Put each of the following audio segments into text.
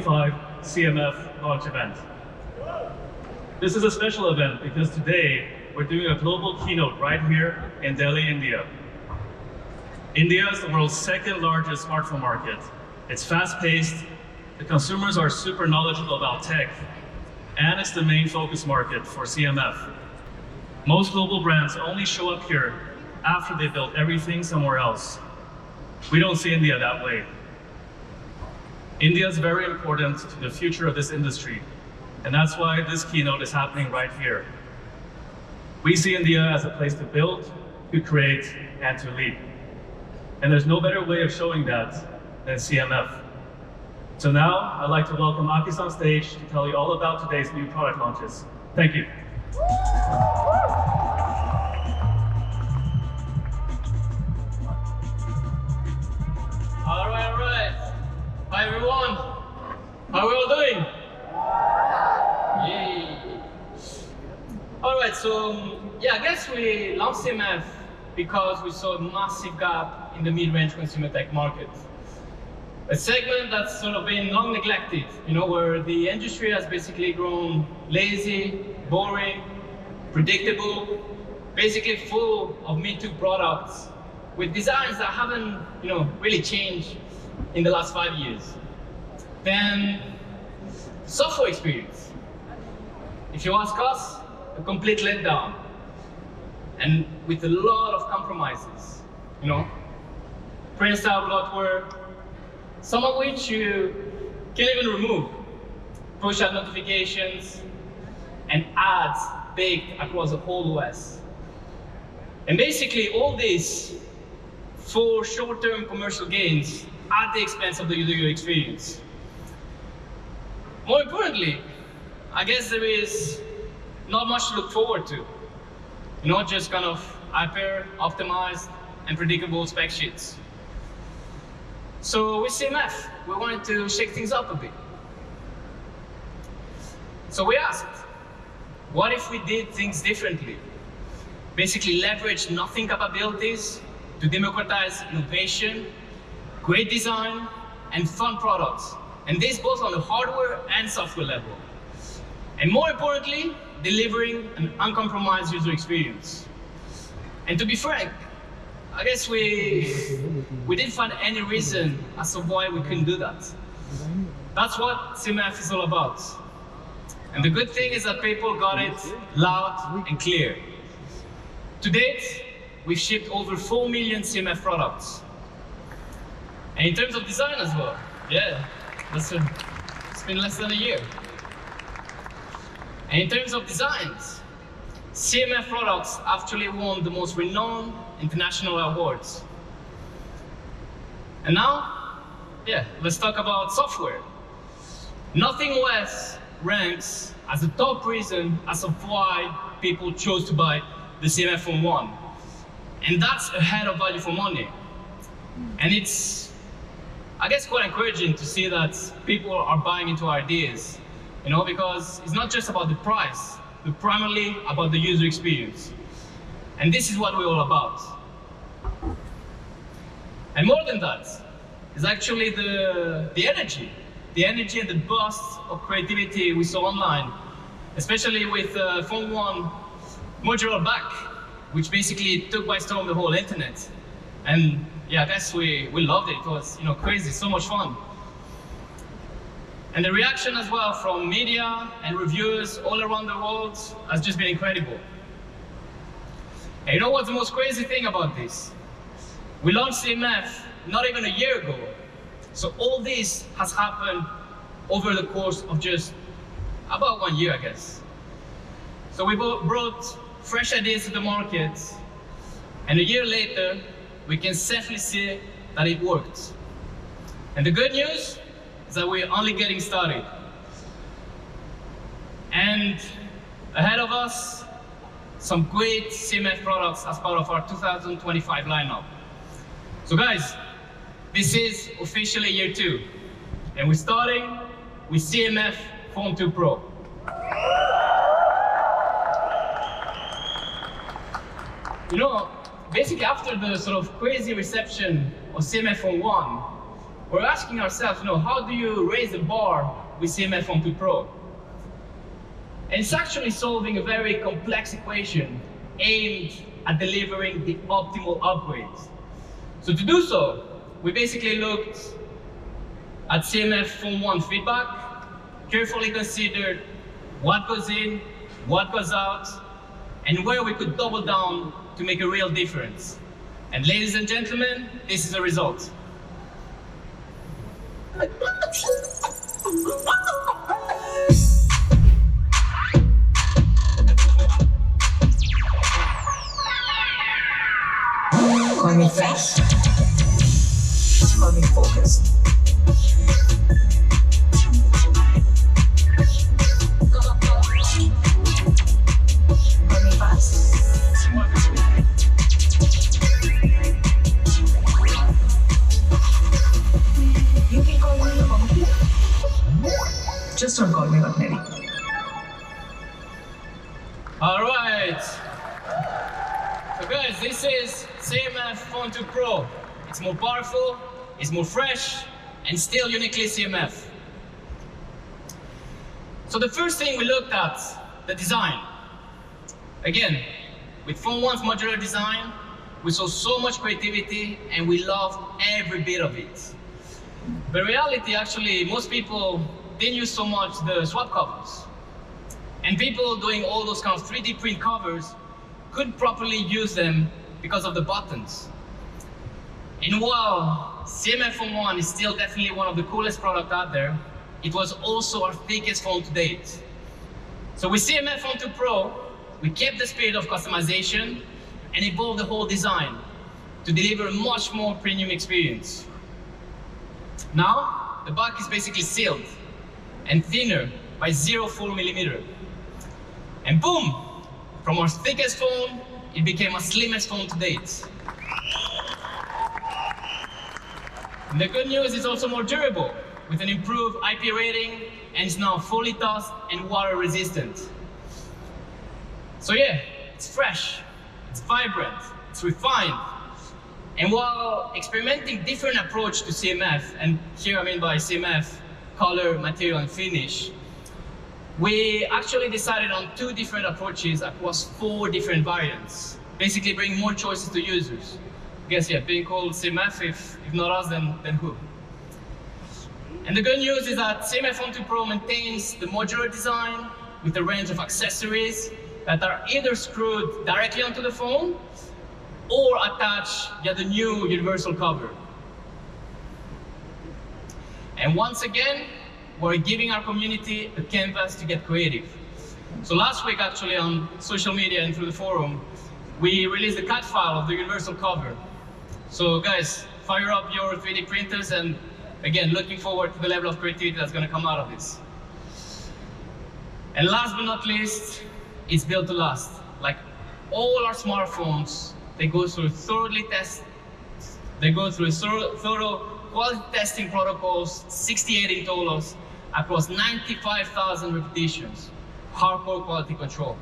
2025 CMF launch event. This is a special event because today we're doing a global keynote right here in Delhi, India. India is the world's second largest smartphone market. It's fast-paced, the consumers are super knowledgeable about tech, and it's the main focus market for CMF. Most global brands only show up here after they built everything somewhere else. We don't see India that way. India is very important to the future of this industry, and that's why this keynote is happening right here. We see India as a place to build, to create, and to lead. And there's no better way of showing that than CMF. So now, I'd like to welcome Akis on stage to tell you all about today's new product launches. Thank you. All right. Hi everyone. How are we all doing? Yay. All right, so I guess we launched CMF because we saw a massive gap in the mid-range consumer tech market. A segment that's sort of been long neglected, where the industry has basically grown lazy, boring, predictable, basically full of me-too products with designs that haven't, really changed in the last 5 years. Then, software experience. If you ask us, a complete letdown. And with a lot of compromises, print-style bloatware, some of which you can't even remove. Push-out notifications, and ads baked across the whole OS. And basically all this for short-term commercial gains at the expense of the user experience. More importantly, I guess there is not much to look forward to. Just kind of hyper-optimized and predictable spec sheets. So with CMF, we wanted to shake things up a bit. So we asked, what if we did things differently? Basically leverage nothing capabilities to democratize innovation, great design, and fun products. And this both on the hardware and software level. And more importantly, delivering an uncompromised user experience. And to be frank, I guess we didn't find any reason as to why we couldn't do that. That's what CMF is all about. And the good thing is that people got it loud and clear. To date, we've shipped over 4 million CMF products. And in terms of design as well, it's been less than a year. And in terms of designs, CMF products actually won the most renowned international awards. And now, let's talk about software. Nothing less ranks as the top reason as of why people chose to buy the CMF Phone 1. And that's ahead of value for money. And it's, I guess, quite encouraging to see that people are buying into our ideas, because it's not just about the price, but primarily about the user experience. And this is what we're all about. And more than that, is actually the energy and the burst of creativity we saw online, especially with Phone 1 modular back, which basically took by storm the whole internet. And I guess we loved it. It was crazy, so much fun. And the reaction as well from media and reviewers all around the world has just been incredible. And you know what's the most crazy thing about this? We launched CMF not even a year ago. So all this has happened over the course of just about 1 year, I guess. So we brought fresh ideas to the market, and a year later, we can safely say that it worked. And the good news is that we're only getting started. And ahead of us, some great CMF products as part of our 2025 lineup. So guys, this is officially year 2, and we're starting with CMF Phone 2 Pro. Basically after the sort of crazy reception of CMF Phone 1, we're asking ourselves, how do you raise the bar with CMF Phone 2 Pro? And it's actually solving a very complex equation aimed at delivering the optimal upgrades. So to do so, we basically looked at CMF Phone 1 feedback, carefully considered what goes in, what goes out, and where we could double down to make a real difference. And ladies and gentlemen, this is the result. Call me fast. Call me focused. Call me fast. You can call me monkey. Just don't call me ordinary. All right. So guys, this is CMF Phone 2 Pro. It's more powerful, it's more fresh, and still uniquely CMF. So the first thing we looked at, the design. Again, with Phone 1's modular design, we saw so much creativity and we loved every bit of it. But in reality, actually, most people didn't use so much the swap covers. And people doing all those kind of 3D print covers couldn't properly use them because of the buttons. And while CMF Phone 1 is still definitely one of the coolest products out there, it was also our thickest phone to date. So with CMF Phone 2 Pro, we kept the spirit of customization and evolved the whole design to deliver a much more premium experience. Now, the back is basically sealed and thinner by 0.4 millimeter. And boom! From our thickest phone, it became our slimmest phone to date. And the good news is also more durable, with an improved IP rating, and it's now fully dust and water resistant. So yeah, it's fresh, it's vibrant, it's refined. And while experimenting different approach to CMF, and here I mean by CMF, color, material, and finish, we actually decided on 2 different approaches across 4 different variants, basically bringing more choices to users. I guess, yeah, being called CMF, if not us, then who? And the good news is that CMF Phone 2 Pro maintains the modular design with a range of accessories that are either screwed directly onto the phone or attached via the new universal cover. And once again, we're giving our community a canvas to get creative. So last week, actually, on social media and through the forum, we released the CAD file of the universal cover. So guys, fire up your 3D printers, and again, looking forward to the level of creativity that's going to come out of this. And last but not least, it's built to last. Like all our smartphones, they go through thorough quality testing protocols, 68 in totals, across 95,000 repetitions, hardcore quality control.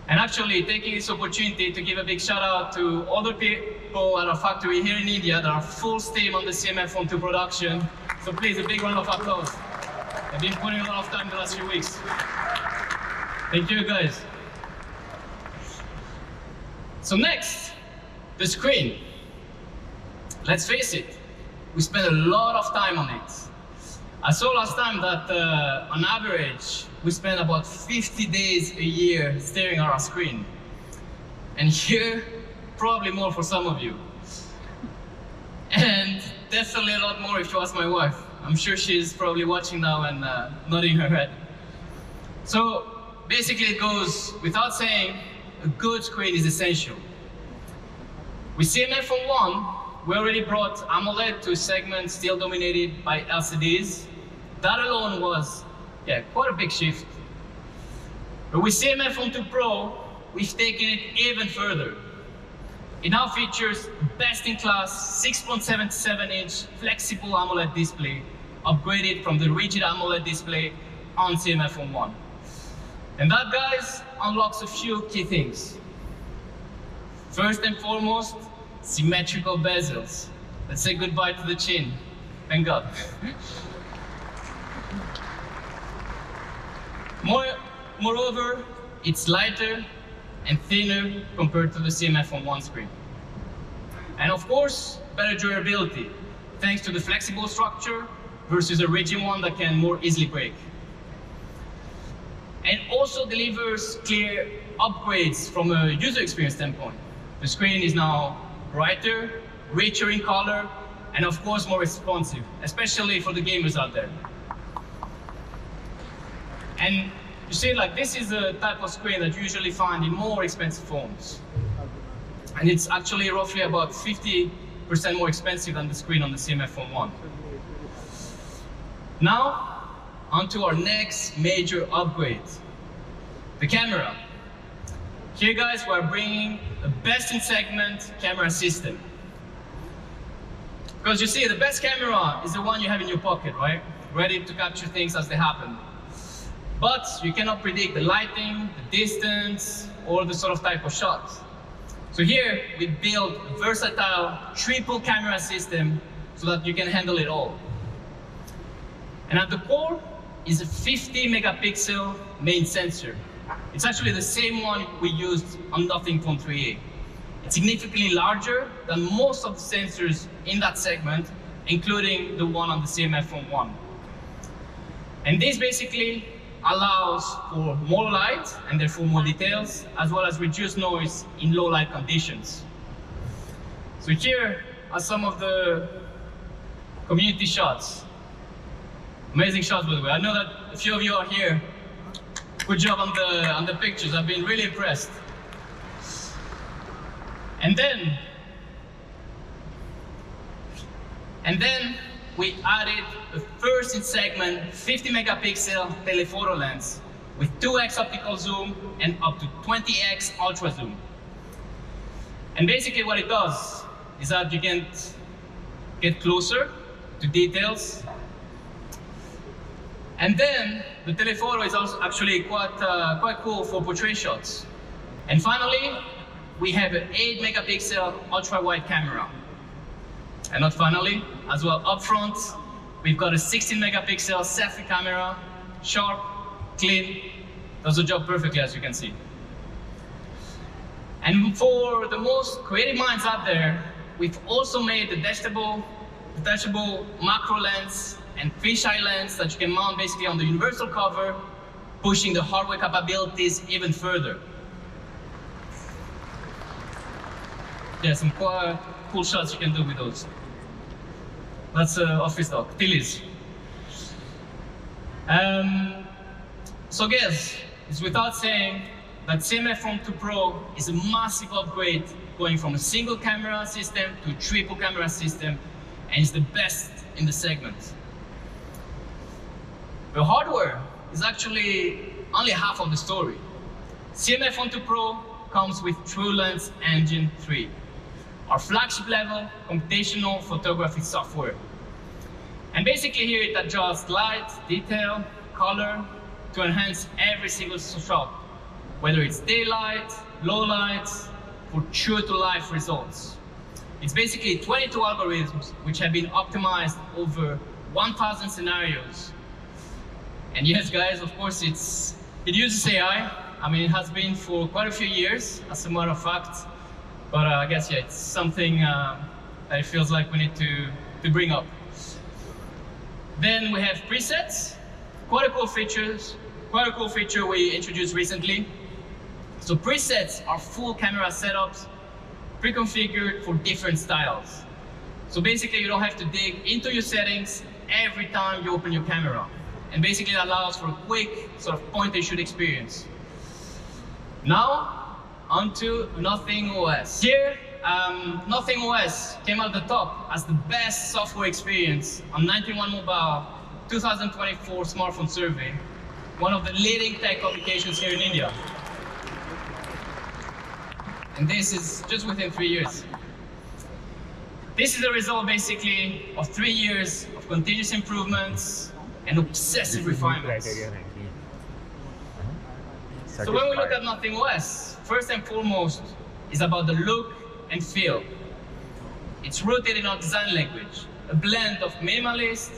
And actually, taking this opportunity to give a big shout out to other people at our factory here in India that are full steam on the CMF Phone 2 production. So please, a big round of applause. They've been putting a lot of time the last few weeks. Thank you, guys. So next, the screen. Let's face it, we spend a lot of time on it. I saw last time that on average, we spend about 50 days a year staring at our screen. And here, probably more for some of you. And definitely a lot more if you ask my wife. I'm sure she's probably watching now and nodding her head. So basically it goes without saying, a good screen is essential. With CMF Phone 1, we already brought AMOLED to a segment still dominated by LCDs. That alone was, quite a big shift. But with CMF Phone 2 Pro, we've taken it even further. It now features best-in-class 6.77-inch flexible AMOLED display, upgraded from the rigid AMOLED display on CMF Phone 1. And that, guys, unlocks a few key things. First and foremost, symmetrical bezels. Let's say goodbye to the chin. Thank God. Moreover, it's lighter and thinner compared to the CMF Phone 1 screen. And of course, better durability, thanks to the flexible structure versus a rigid one that can more easily break. And also delivers clear upgrades from a user experience standpoint. The screen is now brighter, richer in color, and of course more responsive, especially for the gamers out there. And you see, like, this is a type of screen that you usually find in more expensive phones. And it's actually roughly about 50% more expensive than the screen on the CMF Phone 1. Now, onto our next major upgrade, the camera. Here, guys, we're bringing a best-in-segment camera system. Because you see, the best camera is the one you have in your pocket, right? Ready to capture things as they happen. But you cannot predict the lighting, the distance, or the sort of type of shot. So here, we built a versatile triple camera system so that you can handle it all. And at the core is a 50 megapixel main sensor. It's actually the same one we used on Nothing Phone 3A. It's significantly larger than most of the sensors in that segment, including the one on the CMF Phone 1. And this basically allows for more light and therefore more details, as well as reduced noise in low light conditions. So here are some of the community shots. Amazing shots, by the way. I know that a few of you are here. Good job on the pictures. I've been really impressed. And then we added a first-in-segment 50 megapixel telephoto lens with 2x optical zoom and up to 20x ultra zoom. And basically what it does is that you can get closer to details. And then the telephoto is also actually quite cool for portrait shots. And finally, we have an 8 megapixel ultra-wide camera. And not finally, as well up front, we've got a 16 megapixel selfie camera, sharp, clean, does the job perfectly, as you can see. And for the most creative minds out there, we've also made the detachable macro lens and fisheye lens that you can mount basically on the universal cover, pushing the hardware capabilities even further. Yeah, some quite cool shots you can do with those. That's office talk. Tillies. So guys, it's without saying that CMF Phone 2 Pro is a massive upgrade, going from a single camera system to a triple camera system, and it's the best in the segment. The hardware is actually only half of the story. CMF Phone 2 Pro comes with TrueLens Engine 3, our flagship-level computational photography software. And basically here it adjusts light, detail, color to enhance every single shot, whether it's daylight, low light, for true-to-life results. It's basically 22 algorithms which have been optimized over 1,000 scenarios. And yes, guys, of course, it uses AI. I mean, it has been for quite a few years, as a matter of fact. But I guess, yeah, it's something that it feels like we need to bring up. Then we have presets, quite a cool feature we introduced recently. So presets are full camera setups, pre-configured for different styles. So basically, you don't have to dig into your settings every time you open your camera. And basically, it allows for a quick sort of point-and-shoot experience. Now, onto Nothing OS. Here, Nothing OS came out the top as the best software experience on 91 Mobile 2024 smartphone survey, one of the leading tech publications here in India. And this is just within 3 years. This is a result basically of 3 years of continuous improvements and obsessive refinements. So when we look at Nothing OS, first and foremost is about the look and feel. It's rooted in our design language, a blend of minimalism,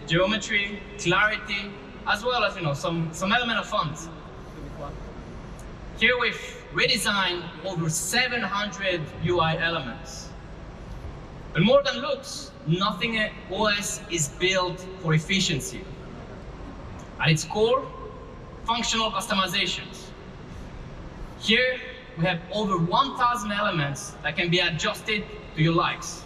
geometry, clarity, as well as some element of fun. Here we've redesigned over 700 UI elements. But more than looks, Nothing OS is built for efficiency. At its core, functional customizations. Here, we have over 1,000 elements that can be adjusted to your likes.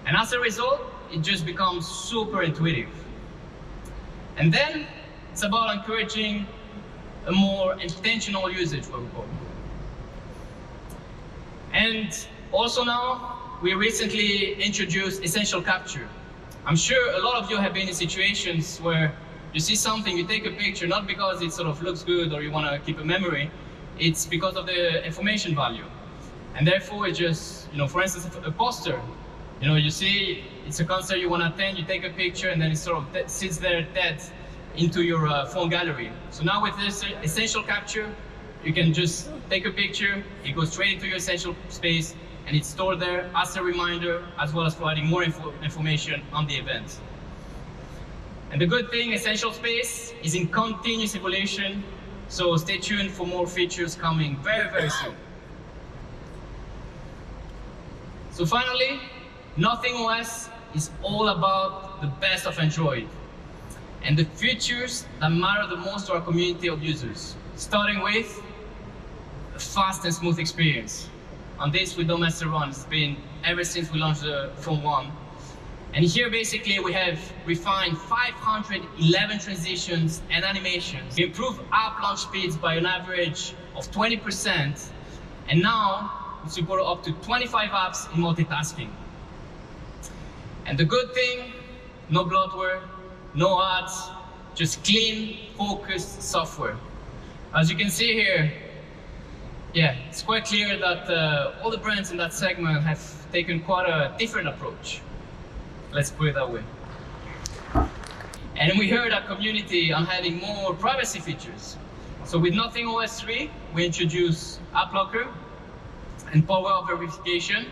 And as a result, it just becomes super intuitive. And then, it's about encouraging a more intentional usage, what we call. And also now, we recently introduced Essential Capture. I'm sure a lot of you have been in situations where you see something, you take a picture, not because it sort of looks good or you want to keep a memory, it's because of the information value. And therefore, it just, for instance, a poster, you see it's a concert you want to attend, you take a picture, and then it sort of sits there dead into your phone gallery. So now with this Essential Capture, you can just take a picture, it goes straight into your Essential space, and it's stored there as a reminder, as well as providing more information on the event. And the good thing, Essential Space is in continuous evolution, so stay tuned for more features coming very, very soon. So finally, Nothing OS is all about the best of Android and the features that matter the most to our community of users, starting with a fast and smooth experience. On this, we don't mess around. It's been ever since we launched the Phone 1. And here, basically, we have refined 511 transitions and animations. We improved app launch speeds by an average of 20%. And now, we support up to 25 apps in multitasking. And the good thing, no bloatware, no ads, just clean, focused software. As you can see here, it's quite clear that all the brands in that segment have taken quite a different approach. Let's put it that way. And we heard our community on having more privacy features. So with Nothing OS 3, we introduced App Locker and power verification.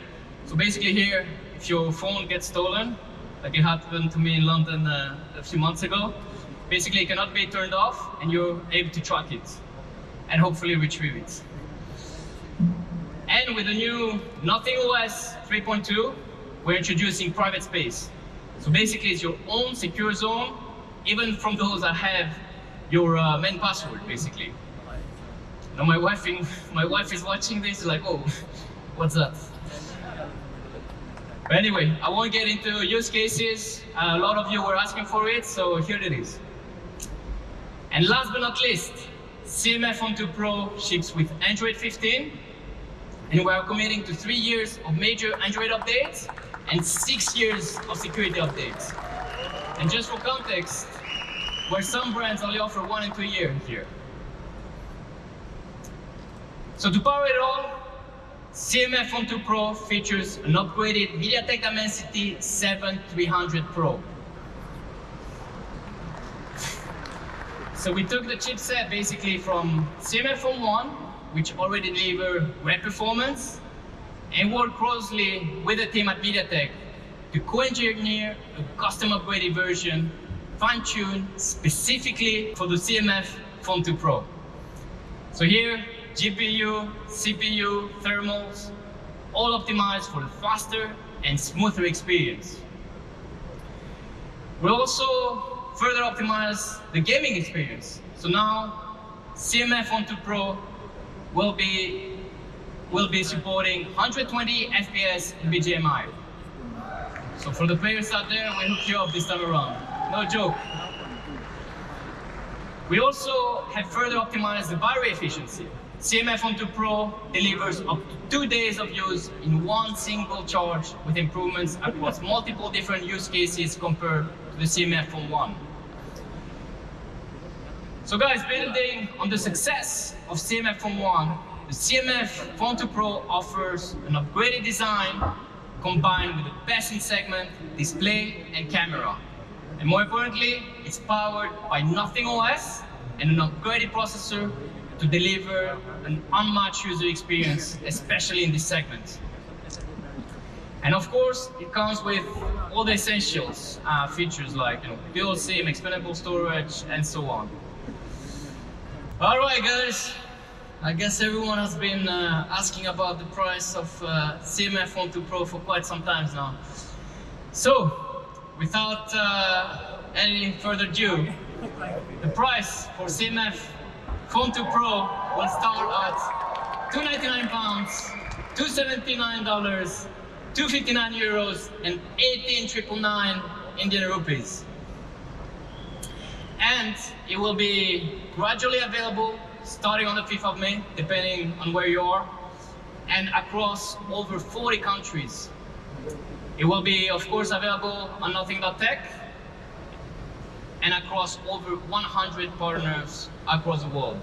So basically here, if your phone gets stolen, like it happened to me in London a few months ago, basically it cannot be turned off and you're able to track it and hopefully retrieve it. And with the new Nothing OS 3.2, we're introducing private space. So basically it's your own secure zone, even from those that have your main password, basically. Now my wife is watching this, like, oh, what's that? But anyway, I won't get into use cases. A lot of you were asking for it, so here it is. And last but not least, CMF Phone 2 Pro ships with Android 15, and we are committing to 3 years of major Android updates and 6 years of security updates. And just for context, where some brands only offer 1 and 2 years here. So to power it all, CMF Phone 2 Pro features an upgraded MediaTek Dimensity 7300 Pro. So we took the chipset basically from CMF Phone 1, which already delivered great performance, and worked closely with the team at MediaTek to co-engineer a custom upgraded version, fine-tuned specifically for the CMF Phone 2 Pro. So here, GPU, CPU, thermals, all optimized for a faster and smoother experience. We also further optimize the gaming experience. So now, CMF Phone 2 Pro will be supporting 120 FPS in BGMI. So for the players out there, we hook you up this time around. No joke. We also have further optimized the battery efficiency. CMF Phone 2 Pro delivers up to 2 days of use in one single charge with improvements across multiple different use cases compared to the CMF Phone 1. So guys, building on the success of CMF Phone 1, the CMF Phone 2 Pro offers an upgraded design combined with the best in segment display and camera. And more importantly, it's powered by Nothing OS and an upgraded processor to deliver an unmatched user experience, especially in this segment. And of course, it comes with all the essentials, features like dual SIM, expandable storage, and so on. All right, guys. I guess everyone has been asking about the price of CMF Phone 2 Pro for quite some time now. So, without any further ado, the price for CMF Phone 2 Pro will start at £299, $279, €259, and 18,999 Indian rupees. And it will be gradually available starting on the 5th of May, depending on where you are, and across over 40 countries. It will be, of course, available on Nothing.tech and across over 100 partners across the world.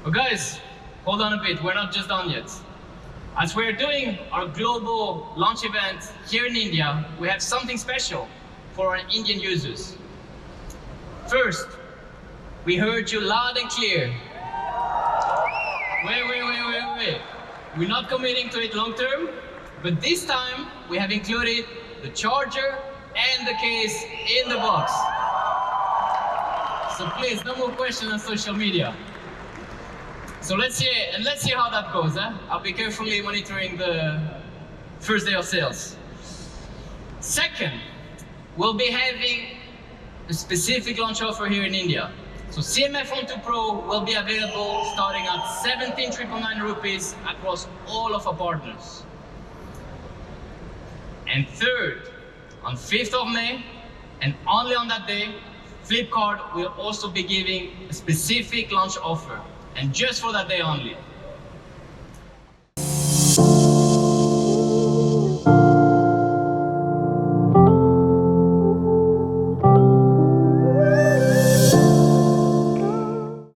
But guys, hold on a bit, we're not just done yet. As we're doing our global launch event here in India, we have something special for our Indian users. First, we heard you loud and clear. Wait. We're not committing to it long term, but this time we have included the charger and the case in the box. So please, no more questions on social media. So let's see how that goes. I'll be carefully monitoring the first day of sales. Second, we'll be having a specific launch offer here in India. So CMF Phone 2 Pro will be available starting at 17,999 rupees across all of our partners. And third, on 5th of May, and only on that day, Flipkart will also be giving a specific launch offer, and just for that day only.